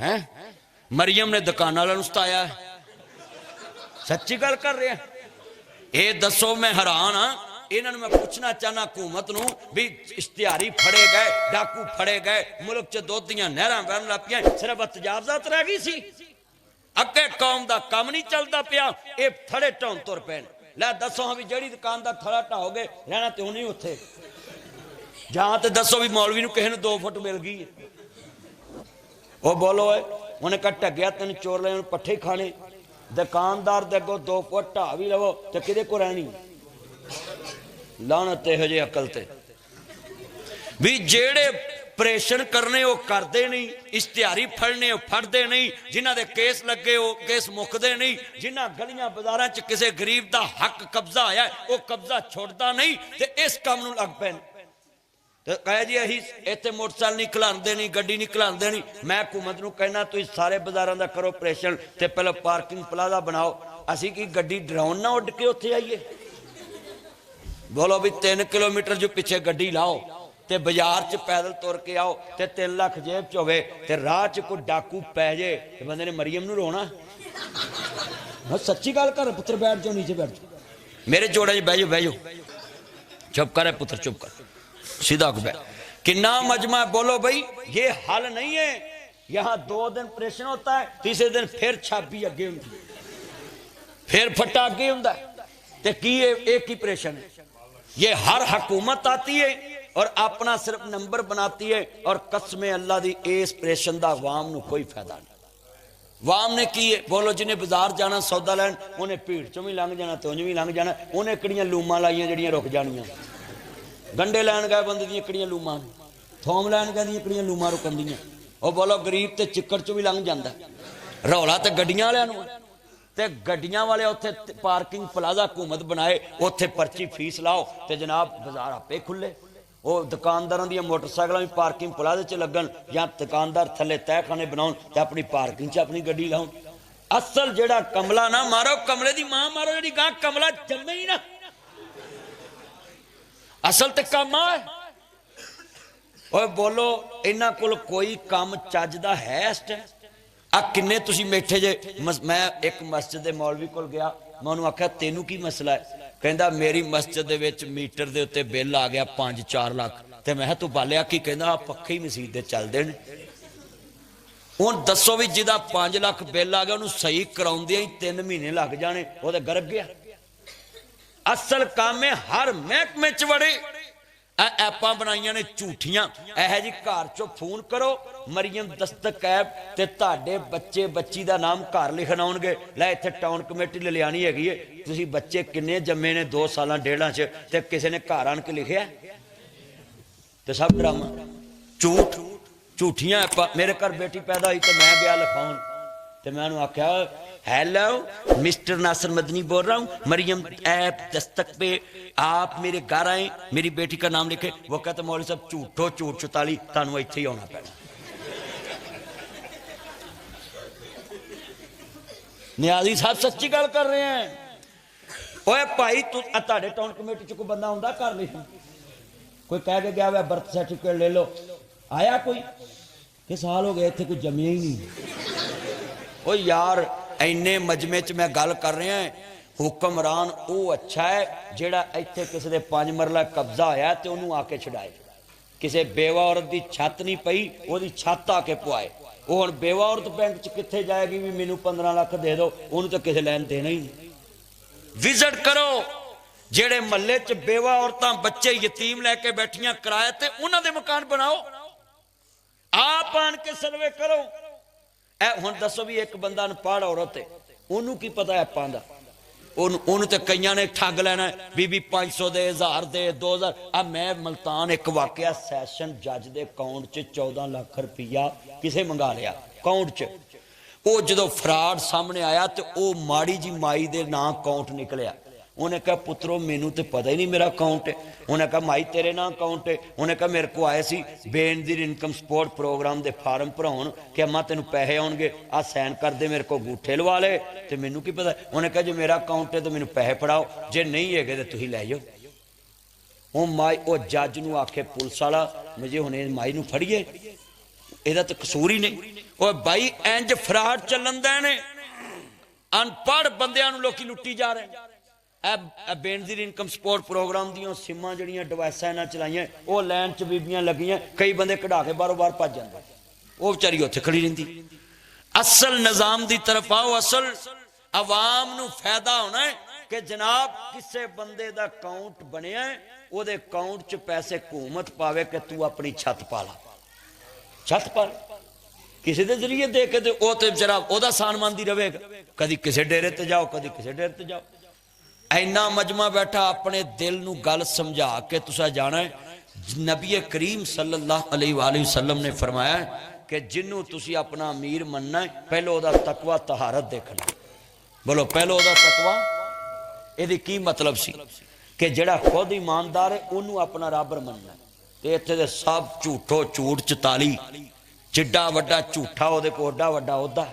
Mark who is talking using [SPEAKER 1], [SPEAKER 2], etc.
[SPEAKER 1] हैं मरियम ने दुकान वालों सताया है। सच्ची गल कर रहे हैं। ये दसो मैं हैरान हाँ। इन्होंने मैं पूछना चाहना हुकूमत नूं भी इश्तिहारी फड़े गए, डाकू फड़े गए, मुल्क च दुध दियां नहरां बहन लग पियां, सिर्फ तजावजात रह गई सी, अगे कौम दा काम नहीं चलता पिया, ये थड़े ढाउण तुर पे। लै दसो हाँ भी जिहड़ी दुकान दा थड़ा ढाओगे रहना तो नहीं उत्थे, जां ते दसो भी मौलवी नूं किसे नूं 2 फुट मिल गई। वो बोलो उन्हें कहा ढग्या तेन चोर ले पट्ठे खाने, दुकानदार दे अगों 2 फुट ढा भी लवो तो किदे को रहनी। लानत इहो जे अकल ते भी जेड़े ऑपरेशन करने वो करते नहीं, इश्तिहारी फड़ने वो फड़ते नहीं, जिन्हां दे केस लगे वो केस मुकते नहीं, जिन्हां गलियां बाजारां च किसी गरीब का हक कब्जा आया वो कब्जा छुड़ता नहीं, तो इस काम नूं लग पैन तो कहे जी अही इत्थे मोटरसाइकिल नहीं खिलाते नहीं, गड्डी नहीं खिलाते नहीं। मैं हुकूमत नूं कहना तुसीं सारे बाजारां दा करो ऑपरेशन ते पहले पार्किंग प्लाजा बनाओ, असी की गड्डी ड्रोन ना उड़ के उत्थे आईए। बोलो भी 3 किलोमीटर जो पिछे गड्डी लाओ ते बाजार च पैदल तुर के आओ ते 3 लाख जेब च होवे ते राह च कोई डाकू पै जाए ते बंदे ने मरियम नूं रोना। मैं सच्ची गल कर पुत्र बैठ जाओ, नीचे बैठ जाओ, मेरे जोड़े च बह जाओ, बह जाओ, चुप कर पुत्र चुप कर, सीधा हो बैठ। किन्ना मजमा है। बोलो भाई ये हल नहीं है। यहाँ 2 दिन ऑपरेशन होता है, तीसरे दिन फिर छाबी अगे होंदी, फिर फट्टा अगे हुंदा ते की एक ही ऑपरेशन है। ये हर हुकूमत आती है और अपना सिर्फ नंबर बनाती है और कसम अल्लाह दी इस ऑपरेशन का अवाम नूं कोई फायदा नहीं। वाम ने की है बोलो, जिन्हें बाजार जाना सौदा लैन उन्हें भीड़ चों भी लंघ जाना, तुंज भी लंघ जाना, उन्हें किहड़ियां लूमां लाइयां जिहड़ियां रुक जानियां। गंडे लैन गए बंदे दियां किहड़ियां लूमां, थोम लैन गए दियां किहड़ियां लूमां रुकंदियां। वो बोलो गरीब ते चिक्कड़ चों भी लंघ जांदा, रौला ते गड्डियां वालियां नूं ते गड्डियां वाले उत्थे पार्किंग प्लाजा हुकूमत बनाए, उत्थे पर्ची फीस लाओ ते जनाब बाजार आपे खुले। वो दुकानदारों दी मोटरसाइकिल भी पार्किंग प्लाजे च लगन या दुकानदार थले तहखाने बनाउन ते अपनी पार्किंग च अपनी गड्डी लाउन। असल जेड़ा कमला ना मारो, कमले दी मां मारो जेड़ी गां कमला जम्मे ही ना। असल ते काम है। ओए बोलो इन्हां कोल कोई काम चज दा है इस टाइम? आ किन्ने तुसीं बैठे जे। मैं एक मस्जिद दे मौलवी कोल गया, मैं उन्होंने आख्या तेनू की मसला है? कहंदा मेरी मस्जिद दे विच मीटर दे उत्ते बिल आ गया 5-4 लाख। ते मैं तू बालिया की? कहंदा पक्खे ही मसीत दे चलदे ने। हुण दसो भी जिदा 5 लाख बिल आ गया उन्होंने सही कराउंदे ही 3 महीने लग जाने, वो ते गरक गया। असल काम है हर महकमे च बड़े ऐपां बनाइयां ने झूठियां। यह जी घर चो फोन करो मरियम दस्तक ऐप ते तुहाडे बच्चे बच्ची दा नाम घर लिखण आउणगे। लै इत्थे टाउन कमेटी लियानी हैगी है, तुसीं बच्चे किन्ने जम्मे ने 2 साल 1.5 च ते किसी ने घर आण के लिखिया ते सब ड्रामा झूठ झूठियां ऐपां। मेरे घर बेटी पैदा हुई तो मैं गया लिखाउण ते मैं उन्होंने आख्या हेलो मिस्टर नासिर मदनी बोल रहा हूँ, मरियम ऐप दस्तक पे आप मेरे घर आए, मेरी बेटी का नाम लिखे। वो कहते मौलवी साहब झूठो झूठ 44 तुहानू इत्थे ही आना पैना। नियाजी साहब सच्ची गल कर रहे हैं। ओए भाई तू तुहाडे टाउन कमेटी च कोई बंदा हुंदा घर लिखा, कोई कह के गया वे बर्थ सर्टिफिकेट ले लो, आया कोई? कि साल हो गए इत्थे कोई जमिया ही नहीं। ओ यार इन्ने मजमे च मैं गल कर रहा है, हुक्मरान वो अच्छा है जेड़ा इत्थे किसी दे 5 मरला कब्जा होया ते उन्होंने आके छड़ाए। किसी बेवा औरत की छत नहीं पई, ओदी छत आके पवाए। वो हुण बेवा औरत बैंक च कित्थे जाएगी भी मैनू 15 लाख दे दो, उन्होंने तो किसी लैन देना ही नहीं। विजिट करो जेड़े महल्ले च बेवा औरतां बच्चे यतीम लैके बैठियां किराए ते उन्हां दे मकान बनाओ, आप आन के सर्वे करो। हुण दसो भी एक बंदा अनपढ़ औरत है, उन्होंने की पता ऐपां दा? उन्होंने तो कई ने ठग लेना बीबी 500 दे 1000 दे 2000। अब मैं मुल्तान एक वाकया सैशन जज के अकाउंट च 14 लाख रुपया किसे मंगा लिया अकाउंट च। वो जो फ्रॉड सामने आया तो वो माड़ी जी माई दे नाम अकाउंट निकलिया। उन्हें कहा पुत्रो मैनू तो पता ही नहीं मेरा अकाउंट है। उन्हें कहा माई तेरे नाम अकाउंट है। उन्हें कहा मेरे को आए सी बेनजीर इनकम सपोर्ट प्रोग्राम के फार्म भराउण कि अम्मा तेन पैसे आउणगे आ सैन कर दे, मेरे को अंगूठे लवा ले। तो मैनू की पता? उन्हें कहा जो मेरा अकाउंट है तो मैनू पैसे फड़ाओ, जे नहीं है तो तुसीं लै जाओ। वो माई वो जज नूं आखे पुलिस वाला मुझे हुणे माई नूं फड़िए। ਇਹਦਾ ਤਾਂ ਕਸੂਰ ਹੀ ਨਹੀਂ। ਓਏ ਬਾਈ ਇੰਜ ਫਰਾਡ ਚੱਲਣ ਦੇ ਨੇ, ਅਨਪੜ੍ਹ ਬੰਦਿਆਂ ਨੂੰ ਲੋਕੀ ਲੁੱਟੀ ਜਾ ਰਹੇ। ਇਹ ਬੇਨਜ਼ੀਰ ਇਨਕਮ ਸਪੋਰਟ ਪ੍ਰੋਗਰਾਮ ਦੀਆਂ ਸਿਮਾਂ ਜਿਹੜੀਆਂ ਡਿਵਾਈਸਾਂ ਇਹਨਾਂ ਚਲਾਈਆਂ, ਉਹ ਲਾਈਨ 'ਚ ਬੀਬੀਆਂ ਲੱਗੀਆਂ, ਕਈ ਬੰਦੇ ਕਢਾ ਕੇ ਬਾਹਰੋਂ ਬਾਹਰ ਭੱਜ ਜਾਂਦੇ, ਉਹ ਵਿਚਾਰੀ ਉੱਥੇ ਖੜੀ ਰਹਿੰਦੀ। ਅਸਲ ਨਿਜ਼ਾਮ ਦੀ ਤਰਫ ਆਓ। ਅਸਲ ਆਵਾਮ ਨੂੰ ਫਾਇਦਾ ਹੋਣਾ ਹੈ ਕਿ ਜਨਾਬ ਕਿਸੇ ਬੰਦੇ ਦਾ ਅਕਾਊਂਟ ਬਣਿਆ, ਉਹਦੇ ਅਕਾਊਂਟ 'ਚ ਪੈਸੇ ਹਕੂਮਤ ਪਾਵੇ ਕਿ ਤੂੰ ਆਪਣੀ ਛੱਤ ਪਾ ਲਾ, ਛੱਤ ਪਾ ਲਾ, ਕਿਸੇ ਦੇ ਜ਼ਰੀਏ ਦੇ ਕੇ, ਤੇ ਉਹ ਤੇ ਵਿਚਾਰਾ ਉਹਦਾ ਸਾਨਮੰਦੀ ਰਹੇਗਾ। ਕਦੀ ਕਿਸੇ ਡੇਰੇ ਤੇ ਜਾਓ, ਕਦੀ ਕਿਸੇ ਡੇਰੇ ਤੇ ਜਾਓ। ਇੰਨਾ ਮਜਮਾ ਬੈਠਾ, ਆਪਣੇ ਦਿਲ ਨੂੰ ਗੱਲ ਸਮਝਾ ਕੇ ਤੁਸੀਂ ਜਾਣਾ ਹੈ। ਨਬੀ ਕਰੀਮ ਸੱਲੱਲਾਹੁ अलैहि वसल्लम ने फरमाया कि जिन्हों तुसी अपना अमीर मनना है, पहलो ओदा तकवा तहारत देखना। बोलो पहलो ओदा तकवा। ਇਹਦੀ ਕੀ मतलब सी कि ਜਿਹੜਾ खुद ईमानदार है ਉਹਨੂੰ अपना रबर मनना। ਤੇ ਇੱਥੇ ਦੇ ਸਭ ਝੂਠੋ ਝੂਠ 44 ਜਿੱਡਾ ਵੱਡਾ ਝੂਠਾ ਉਹਦੇ ਕੋਲ ਓਡਾ ਵੱਡਾ ਉਹਦਾ।